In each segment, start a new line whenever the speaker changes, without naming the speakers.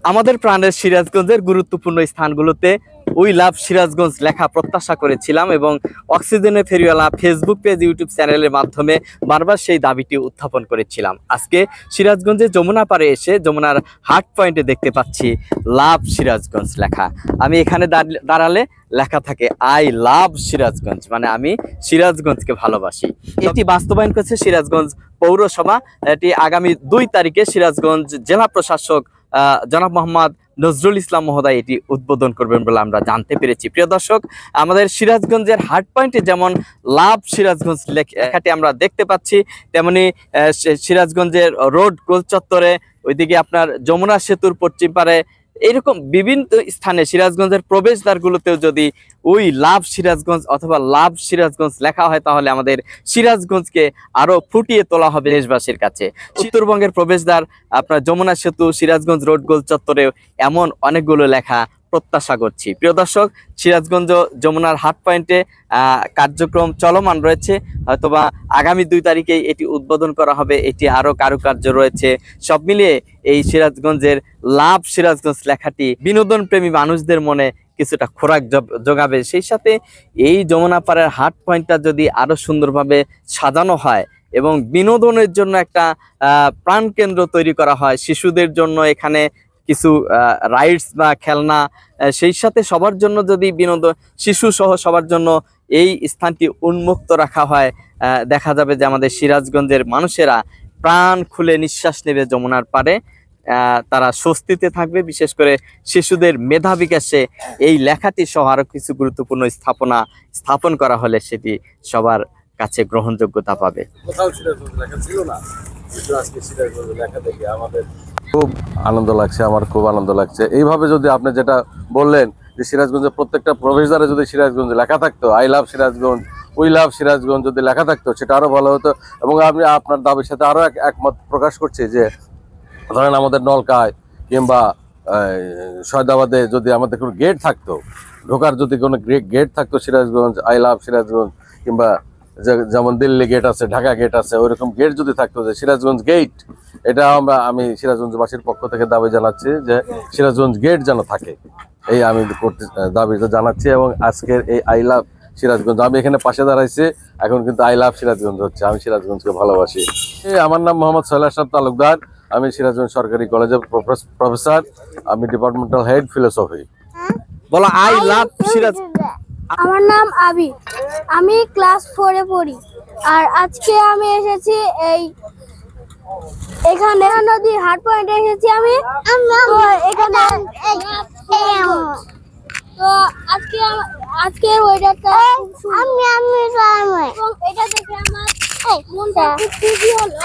আমাদের প্রাণের সিরাজগঞ্জের গুরুত্বপূর্ণ স্থানগুলোতে উই লাভ সিরাজগঞ্জ লেখা প্রত্যাশা করেছিলাম এবং অক্সিজেনে ফেরিওয়ালা ফেসবুক পেজ, ইউটিউব চ্যানেলের মাধ্যমে বারবার সেই দাবিটি উত্থাপন করেছিলাম। আজকে সিরাজগঞ্জে যমুনা পাড়ে এসে যমুনার হার্ট পয়েন্টে দেখতে পাচ্ছি লাভ সিরাজগঞ্জ লেখা। আমি এখানে দাঁড়ালে লেখা থাকে আই লাভ সিরাজগঞ্জ, মানে আমি সিরাজগঞ্জকে ভালোবাসি। এটি বাস্তবায়ন করছে সিরাজগঞ্জ পৌরসভা। এটি আগামী 2 তারিখে সিরাজগঞ্জ জেলা প্রশাসক জনাব মোহাম্মদ নজরুল ইসলাম মহোদয় এটি উদ্বোধন করবেন বলে আমরা জানতে পেরেছি। প্রিয় দর্শক, আমাদের সিরাজগঞ্জের হার্ট পয়েন্টে যেমন লাভ সিরাজগঞ্জ লেখাটি আমরা দেখতে পাচ্ছি, তেমনি সিরাজগঞ্জের রোড গোল চত্বরে, ওইদিকে আপনার যমুনা সেতুর পশ্চিম পারে, এইরকম বিভিন্ন স্থানে সিরাজগঞ্জের প্রবেশদ্বারগুলোতেও যদি ওই লাভ সিরাজগঞ্জ অথবা লাভ সিরাজগঞ্জ লেখা হয়, তাহলে আমাদের সিরাজগঞ্জকে আরো ফুটিয়ে তোলা হবে দেশবাসীর কাছে। উত্তরবঙ্গের প্রবেশদ্বার আপনার যমুনা সেতু, সিরাজগঞ্জ রোড গোল চত্বরেও এমন অনেকগুলো লেখা প্রত্যাশা করছি। প্রিয় দর্শক, সিরাজগঞ্জ যমুনার হাট পয়েন্টে কার্যক্রম চলমান রয়েছে, হয়তোবা আগামী 2 তারিখে এটি উদ্বোধন করা হবে। এটি আরো কারুকার্য রয়েছে। সব মিলিয়ে এই সিরাজগঞ্জের লাভ সিরাজগঞ্জ লেখাটি বিনোদন প্রেমী মানুষদের মনে কিছুটা খোরাক যোগাবে। সেই সাথে এই যমুনা পাড়ার হাট পয়েন্টটা যদি আরো সুন্দরভাবে সাজানো হয় এবং বিনোদনের জন্য একটা প্রাণকেন্দ্র তৈরি করা হয়, শিশুদের জন্য এখানে কিছু রাইডস বা খেলনা, সেই সাথে সবার জন্য যদি বিনোদন, শিশু সহ সবার জন্য এই স্থানটি উন্মুক্ত রাখা হয়, দেখা যাবে যে আমাদের সিরাজগঞ্জের মানুষেরা প্রাণ খুলে নিঃশ্বাস নেবে যমুনার পাড়ে, তারা স্বস্তিতে থাকবে। বিশেষ করে শিশুদের মেধা বিকাশে এই লেখাটি সহ আরো কিছু গুরুত্বপূর্ণ স্থাপন করা হলে সেটি সবার কাছে গ্রহণযোগ্যতা পাবে।
খুব আনন্দ লাগছে, আমার খুব আনন্দ লাগছে। এইভাবে যদি আপনি যেটা বললেন যে সিরাজগঞ্জের প্রত্যেকটা প্রবেশদ্বারে যদি সিরাজগঞ্জ লেখা থাকতো, I love Sirajganj, we love Sirajganj যদি লেখা থাকতো, সেটা আরো ভালো হতো। এবং আমি আপনার দাবির সাথে আরো একমত প্রকাশ করছি যে ধরেন আমাদের নলকায় কিংবা সয়দাবাদে যদি আমাদের কোনো গেট থাকতো, ঢোকার যদি কোনো গেট থাকতো সিরাজগঞ্জ, আই লাভ সিরাজগঞ্জ, কিংবা যেমন দিল্লি গেট আছে, ঢাকা গেট আছে, ওইরকম গেট যদি থাকতো, যে সিরাজগঞ্জ গেট, এটা আমি সিরাজগঞ্জবাসীর পক্ষ থেকে দাবি জানাচ্ছি যে সিরাজগঞ্জ গেট যেন থাকে, এই আমি দাবি জানাচ্ছি। এবং আজকের এই আই লাভ সিরাজগঞ্জ, আমি এখানে পাশে দাঁড়াইছি, এখন কিন্তু আই লাভ সিরাজগঞ্জ হচ্ছে, আমি সিরাজগঞ্জকে ভালোবাসি। আমার নাম মোহাম্মদ সোহেল তালুকদার, আমি সিরাজগঞ্জ সরকারি কলেজের প্রফেসর, আমি ডিপার্টমেন্টাল হেড ফিলোসফি।
বলো আই লাভ সিরাজ।
আমার নাম আবি, আমি ক্লাস 4-এ পড়ি। আর আজকে আমি এসেছি এখানে নদী হাট পয়েন্টে এসেছি আমি। তো এখানে তো আজকে ওয়েদারটা খুব সুন্দর এবং এটা দেখে আমার মনটা খুব খুশি হলো।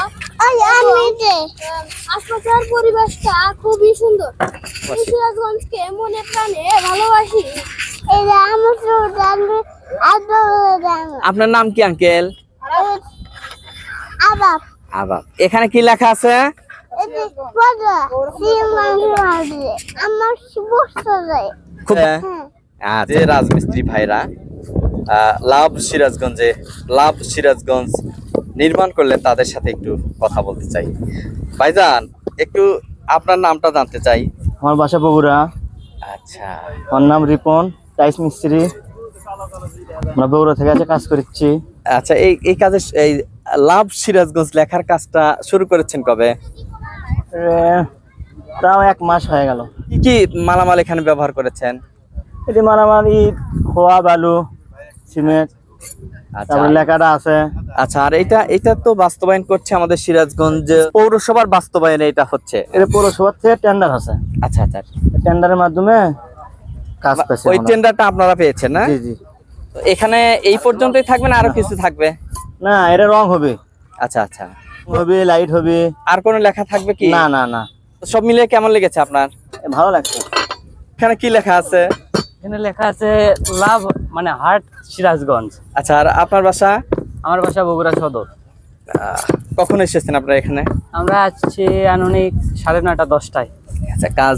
আশপাশের পরিবেশটা খুবই সুন্দর। সিরাজগঞ্জকে মনে প্রাণে ভালোবাসি।
আপনার নাম কি আঙ্কেল? আবাব। এখানে কি লেখা আছে? যে রাজমিস্ত্রি ভাইরা লাভ সিরাজগঞ্জ নির্মাণ করলেন, তাদের সাথে একটু কথা বলতে চাই। ভাইজান, একটু আপনার নামটা জানতে চাই।
আমার বাসা বগুড়া।
আচ্ছা,
আমার নাম রিপন, টাইস মিস্ত্রি। আমরা বগুড়া থেকে কাজ করছি।
আচ্ছা, এই কাজে এই লাভ সিরাজগঞ্জ লেখার কাজটা শুরু করেছেন কবে?
তাও 1 মাস হয়ে গেল।
কি কি মালামাল এখানে ব্যবহার করেছেন?
এটি মালামাল ইট, খোয়া, বালু, সিমেন্ট, তারপরে লেখাটা আছে।
আচ্ছা, আর এটা তো বাস্তবায়ন করছে আমাদের সিরাজগঞ্জ পৌরসভার বাস্তবায়নে এটা হচ্ছে।
এটা পৌরসভার থেকে টেন্ডার আছে।
আচ্ছা আচ্ছা,
টেন্ডারের মাধ্যমে কাজ পেয়েছে।
ওই টেন্ডারটা আপনারা পেয়েছেন না?
জি জি।
এখানে এই পর্যন্তই থাকবে না আরো কিছু থাকবে?
না, এটা রং হবে।
আচ্ছা আচ্ছা,
হবে, লাইট হবে।
আর কোনো লেখা থাকবে কি?
না না না।
সব মিলিয়ে কেমন লেগেছে আপনার?
ভালো লাগছে।
এখানে কি লেখা আছে?
এখানে লেখা আছে লাভ মানে হার্ট সিরাজগঞ্জ।
আচ্ছা, আর আপনার বাসা?
আমার বাসা বগুড়া সদর।
কখন এসেছেন আপনারা এখানে?
আমরা আছি আনুমানিক 9:30 10টায়।
আচ্ছা, কাজ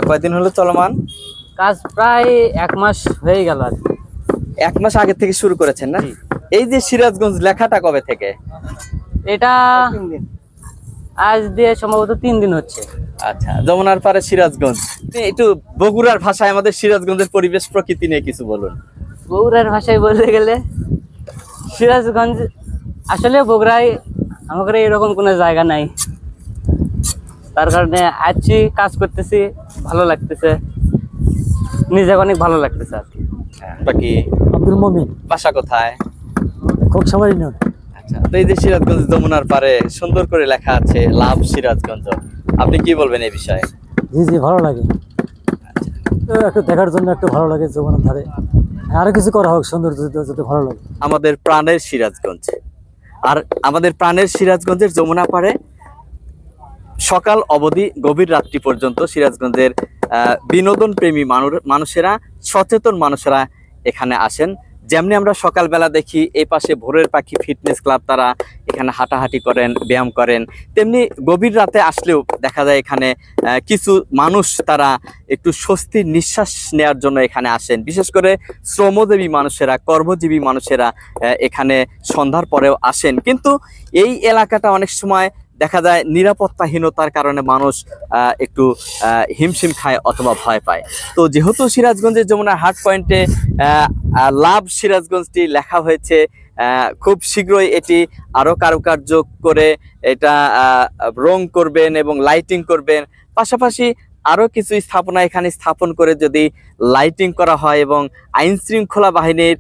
কয়দিন হলো চলমান?
কাজ প্রায় 1 মাস হয়ে গেল। আর
1 মাস আগে থেকে শুরু করেছেন না? এই যে সিরাজগঞ্জ লেখাটা কবে থেকে?
এটা আজ দিয়ে সম্ভবত 3 দিন হচ্ছে।
আচ্ছা, যমুনার পারে সিরাজগঞ্জ, একটু বগুড়ার ভাষায় আমাদের সিরাজগঞ্জের পরিবেশ প্রকৃতি নিয়ে কিছু বলুন।
বগুড়ার ভাষায় বলতে গেলে সিরাজগঞ্জ আসলে বগুড়ায় আমাদের এরকম কোনো জায়গা নাই, তার কারণে আছি, কাজ করতেছি, ভালো লাগতেছে, নিজে অনেক ভালো লাগতেছে আর কি।
বাকি
আব্দুল মমিন,
বাসা কোথায়?
খোকসাবাড়ি নয়।
আচ্ছা, তো এই যে সিরাজগঞ্জ যমুনার পারে সুন্দর করে লেখা আছে লাভ সিরাজগঞ্জ, আপনি কি বলবেন এই বিষয়ে?
জি ভালো লাগে, একটু দেখার জন্য একটু ভালো লাগে যমুনার ধারে, আরো কিছু করা হোক সুন্দর, যদি ভালো লাগে।
আমাদের প্রাণের সিরাজগঞ্জ, আর আমাদের প্রাণের সিরাজগঞ্জের যমুনা পাড়ে সকাল অবধি গভীর রাত্রি পর্যন্ত সিরাজগঞ্জের বিনোদন প্রেমী মানুষেরা, সচেতন মানুষেরা এখানে আসেন। যেমনি আমরা সকালবেলা দেখি এই পাশে ভোরের পাখি ফিটনেস ক্লাব, তারা এখানে হাঁটাহাঁটি করেন, ব্যায়াম করেন, তেমনি গভীর রাতে আসলেও দেখা যায় এখানে কিছু মানুষ তারা একটু স্বস্তির নিঃশ্বাস নেওয়ার জন্য এখানে আসেন। বিশেষ করে শ্রমজীবী মানুষেরা, কর্মজীবী মানুষেরা এখানে সন্ধ্যার পরেও আসেন। কিন্তু এই এলাকাটা অনেক সময় দেখা যায় নিরাপত্তাহীনতার কারণে মানুষ একটু হিমশিম খায় অথবা ভয় পায়। তো যেহেতু সিরাজগঞ্জের যমুনা হাট পয়েন্টে লাভ সিরাজগঞ্জটি লেখা হয়েছে, খুব শীঘ্রই এটি আরো কারুকার্য করে এটা রং করবেন এবং লাইটিং করবেন, পাশাপাশি আরো কিছু স্থাপনা এখানে স্থাপন করে যদি লাইটিং করা হয় এবং আইন শৃঙ্খলা বাহিনীর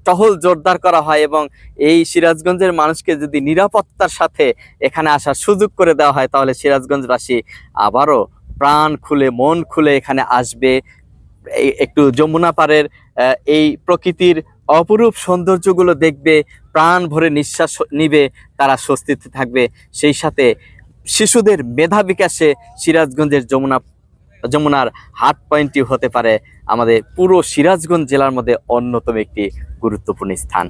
টহল জোরদার করা হয় এবং এই সিরাজগঞ্জের মানুষকে যদি নিরাপত্তার সাথে এখানে আসার সুযোগ করে দেওয়া হয়, তাহলে সিরাজগঞ্জবাসী আবারও প্রাণ খুলে মন খুলে এখানে আসবে, একটু যমুনা পাড়ের এই প্রকৃতির অপরূপ সৌন্দর্যগুলো দেখবে, প্রাণ ভরে নিঃশ্বাস নিবে, তারা স্বস্তিতে থাকবে। সেই সাথে শিশুদের মেধা বিকাশে সিরাজগঞ্জের যমুনার হাট পয়েন্টটি হতে পারে আমাদের পুরো সিরাজগঞ্জ জেলার মধ্যে অন্যতম একটি গুরুত্বপূর্ণ স্থান।